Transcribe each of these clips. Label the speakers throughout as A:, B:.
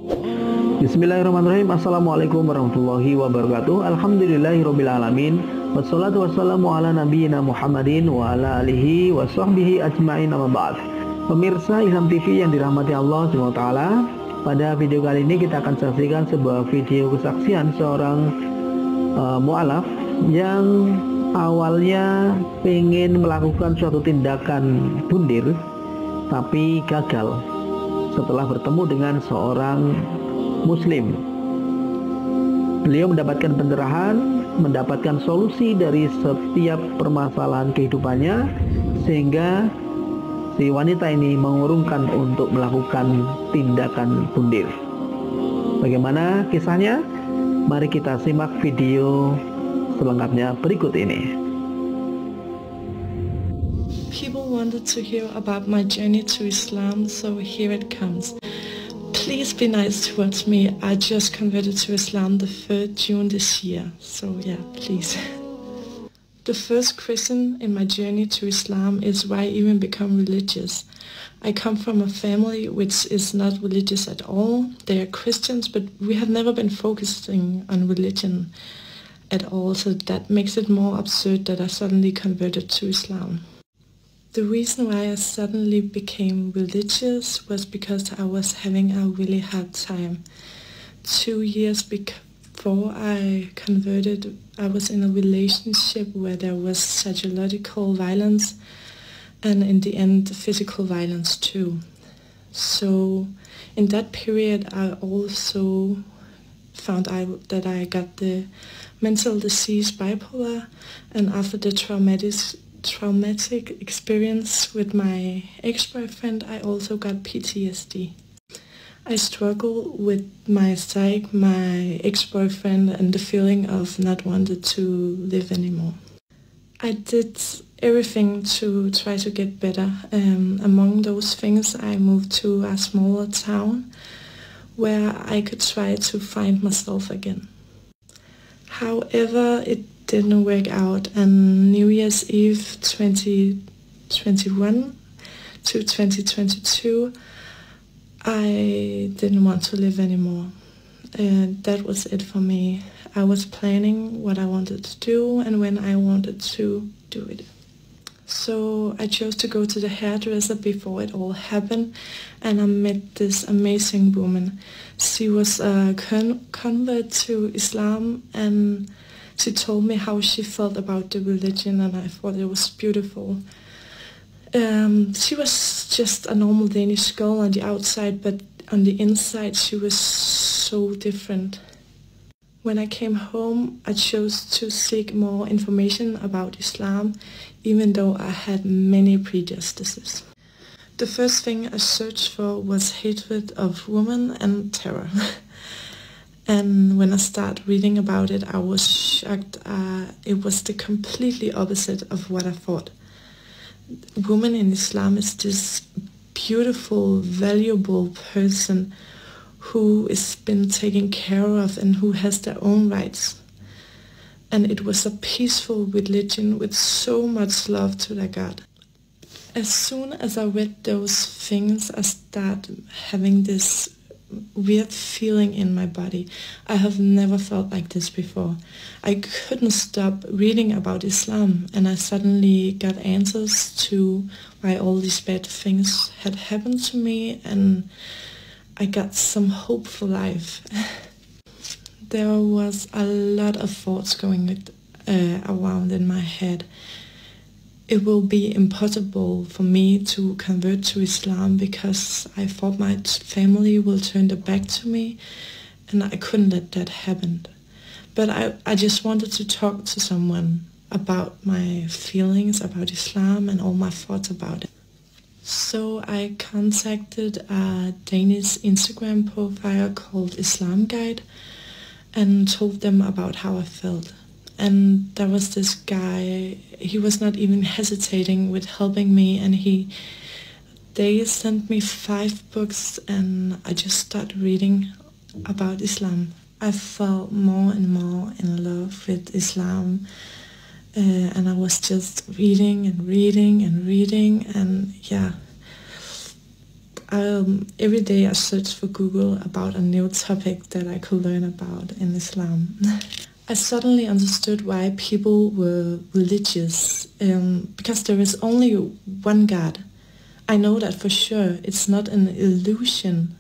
A: Bismillahirrahmanirrahim. Assalamualaikum warahmatullahi wabarakatuh. Alhamdulillahirrabbilalamin. Wassalatu wassalamu ala nabiyyina Muhammadin wa ala alihi wa sahbihi ajma'in, amma ba'd. Pemirsa Ilham TV yang dirahmati Allah SWT, pada video kali ini kita akan saksikan sebuah video kesaksian seorang mu'alaf yang awalnya pengen melakukan suatu tindakan bundir tapi gagal setelah bertemu dengan seorang muslim. Beliau mendapatkan pencerahan, mendapatkan solusi dari setiap permasalahan kehidupannya, sehingga si wanita ini mengurungkan untuk melakukan tindakan bundir. Bagaimana kisahnya? Mari kita simak video selengkapnya berikut ini.
B: People wanted to hear about my journey to Islam, so here it comes. Please be nice towards me. I just converted to Islam the 3rd June this year. So yeah, please. The first question in my journey to Islam is why I even become religious. I come from a family which is not religious at all. They are Christians, but we have never been focusing on religion at all. So that makes it more absurd that I suddenly converted to Islam. The reason why I suddenly became religious was because I was having a really hard time. 2 years before I converted, I was in a relationship where there was psychological violence and in the end physical violence too. So in that period I also found out that I got the mental disease bipolar, and after the traumatic experience with my ex-boyfriend, I also got PTSD. I struggle with my psyche, my ex-boyfriend, and the feeling of not wanting to live anymore. I did everything to try to get better. Among those things, I moved to a smaller town where I could try to find myself again. However, it didn't work out, and New Year's Eve 2021 to 2022 I didn't want to live anymore, and that was it for me. I was planning what I wanted to do and when I wanted to do it. So I chose to go to the hairdresser before it all happened, and I met this amazing woman. She was a convert to Islam, and she told me how she felt about the religion, and I thought it was beautiful. She was just a normal Danish girl on the outside, but on the inside she was so different. When I came home, I chose to seek more information about Islam, even though I had many prejudices. The first thing I searched for was hatred of women and terror. And when I started reading about it, I was shocked. It was the completely opposite of what I thought. Woman in Islam is this beautiful, valuable person who is been taken care of and who has their own rights. And it was a peaceful religion with so much love to their God. As soon as I read those things, I started having this weird feeling in my body. I have never felt like this before. I couldn't stop reading about Islam, and I suddenly got answers to why all these bad things had happened to me, and I got some hope for life. There was a lot of thoughts going around in my head. It will be impossible for me to convert to Islam because I thought my family will turn their back to me, and I couldn't let that happen. But I just wanted to talk to someone about my feelings about Islam and all my thoughts about it. So I contacted a Danish Instagram profile called Islam Guide and told them about how I felt. And there was this guy, he was not even hesitating with helping me, and they sent me 5 books, and I just started reading about Islam. I fell more and more in love with Islam, and I was just reading and reading and reading, and yeah, Every day I searched for Google about a new topic that I could learn about in Islam. I suddenly understood why people were religious, because there is only one God. I know that for sure. It's not an illusion.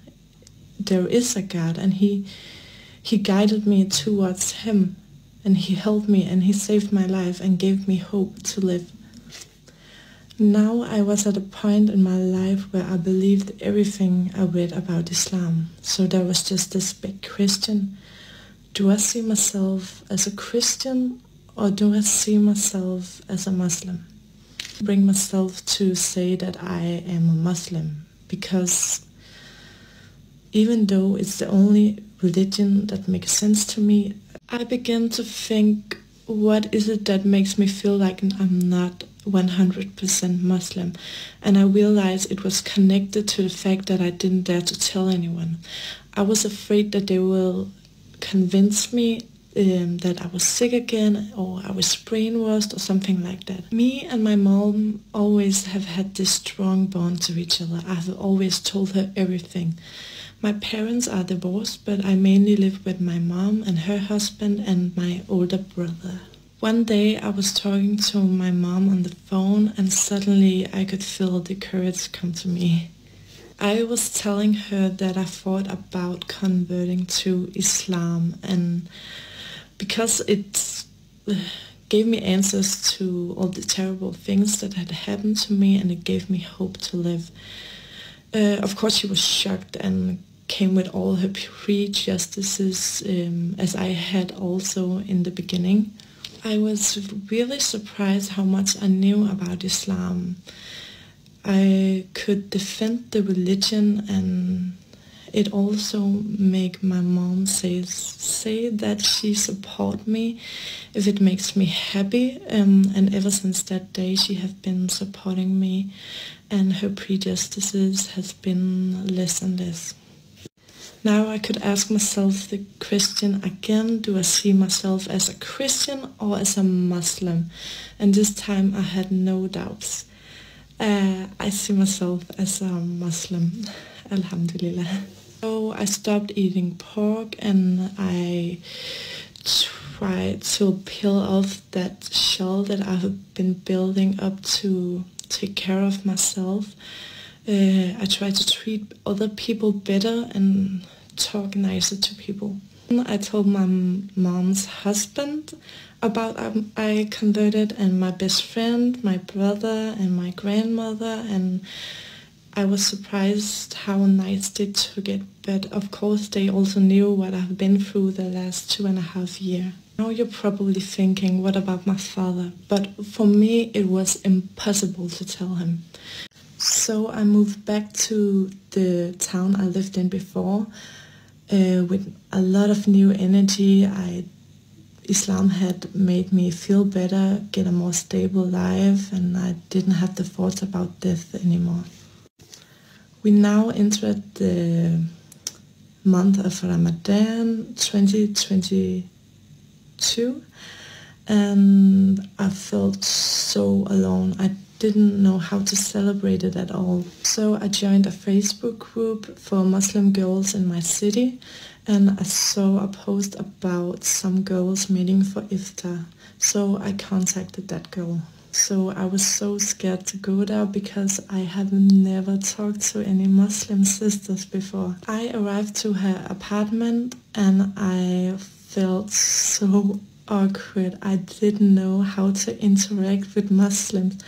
B: There is a God, and He guided me towards Him, and He helped me, and He saved my life and gave me hope to live. Now I was at a point in my life where I believed everything I read about Islam. So there was just this big question: do I see myself as a Christian, or do I see myself as a Muslim? I bring myself to say that I am a Muslim, because even though it's the only religion that makes sense to me, I began to think, what is it that makes me feel like I'm not 100% Muslim? And I realized it was connected to the fact that I didn't dare to tell anyone. I was afraid that they will convince me that I was sick again, or I was brainwashed, or something like that. Me and my mom always have had this strong bond to each other. I've always told her everything. My parents are divorced, but I mainly live with my mom and her husband and my older brother. One day I was talking to my mom on the phone, and suddenly I could feel the courage come to me. I was telling her that I thought about converting to Islam, and because it gave me answers to all the terrible things that had happened to me, and it gave me hope to live. Of course, she was shocked and came with all her prejudices, as I had also in the beginning. I was really surprised how much I knew about Islam. I could defend the religion, and it also made my mom say that she support me if it makes me happy, and ever since that day she has been supporting me, and her prejudices has been less and less. Now I could ask myself the question again: do I see myself as a Christian or as a Muslim? And this time I had no doubts. I see myself as a Muslim, alhamdulillah. So I stopped eating pork, and I tried to peel off that shell that I've been building up to take care of myself. I tried to treat other people better and talk nicer to people. I told my mom's husband about I converted, and my best friend, my brother, and my grandmother, and I was surprised how nice they took it. But of course they also knew what I've been through the last 2.5 years. Now you're probably thinking, what about my father? But for me it was impossible to tell him. So I moved back to the town I lived in before with a lot of new energy. Islam had made me feel better, get a more stable life, and I didn't have the thoughts about death anymore. We now entered the month of Ramadan 2022, and I felt so alone. I didn't know how to celebrate it at all. So I joined a Facebook group for Muslim girls in my city, and I saw a post about some girls meeting for iftar. So I contacted that girl. So I was so scared to go there because I have never talked to any Muslim sisters before. I arrived to her apartment and I felt so awkward. I didn't know how to interact with Muslims.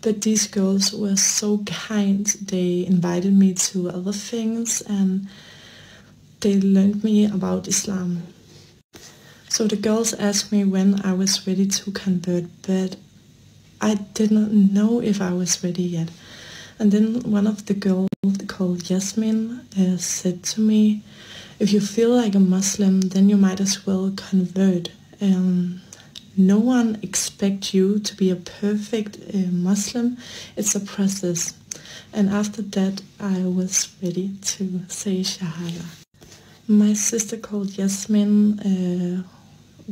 B: But these girls were so kind. They invited me to other things and they learned me about Islam. So the girls asked me when I was ready to convert, but I didn't know if I was ready yet. And then one of the girls called Yasmin said to me, if you feel like a Muslim, then you might as well convert. No one expects you to be a perfect Muslim. It's a process. And after that, I was ready to say Shahada. My sister called Yasmin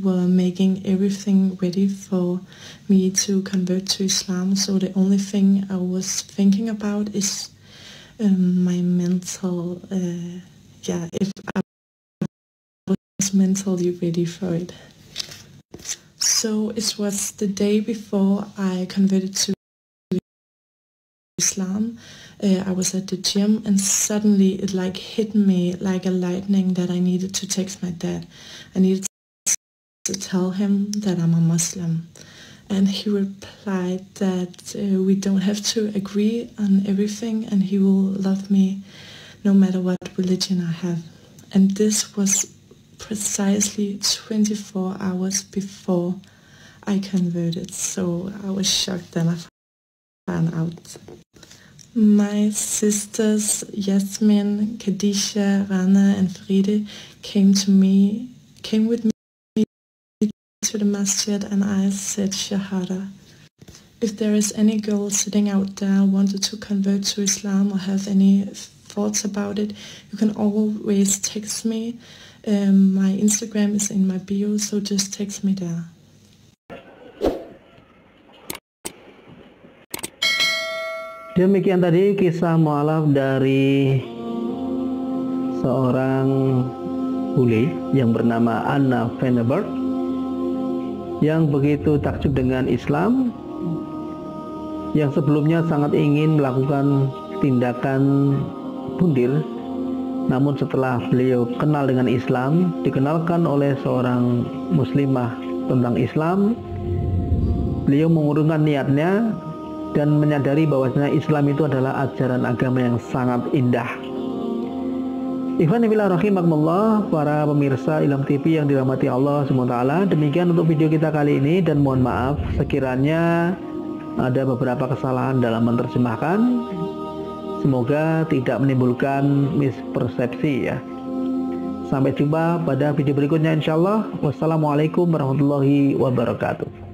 B: were making everything ready for me to convert to Islam. So the only thing I was thinking about is my mental, if I was mentally ready for it. So it was the day before I converted to Islam. I was at the gym and suddenly it hit me like a lightning that I needed to text my dad. I needed to tell him that I'm a Muslim. And he replied that we don't have to agree on everything and he will love me no matter what religion I have. And this was precisely 24 hours before I converted. So I was shocked when I found out. My sisters Yasmin, Khadija, Rana and Fride came with me to the masjid, and I said Shahada. If there is any girl sitting out there wanted to convert to Islam or have any thoughts about it, you can always text me. My Instagram is in my bio, so just text me there.
A: Demikian tadi kisah mu'alaf dari seorang bule yang bernama Anna Venneberg yang begitu takjub dengan Islam, yang sebelumnya sangat ingin melakukan tindakan bundil, namun setelah beliau kenal dengan Islam, dikenalkan oleh seorang muslimah tentang Islam, beliau mengurungkan niatnya dan menyadari bahwasanya Islam itu adalah ajaran agama yang sangat indah. Ikhwan fillah rahimakumullah, para pemirsa Ilham TV yang dirahmati Allah SWT, demikian untuk video kita kali ini, dan mohon maaf sekiranya ada beberapa kesalahan dalam menerjemahkan. Semoga tidak menimbulkan mispersepsi ya. Sampai jumpa pada video berikutnya insyaallah. Wassalamualaikum warahmatullahi wabarakatuh.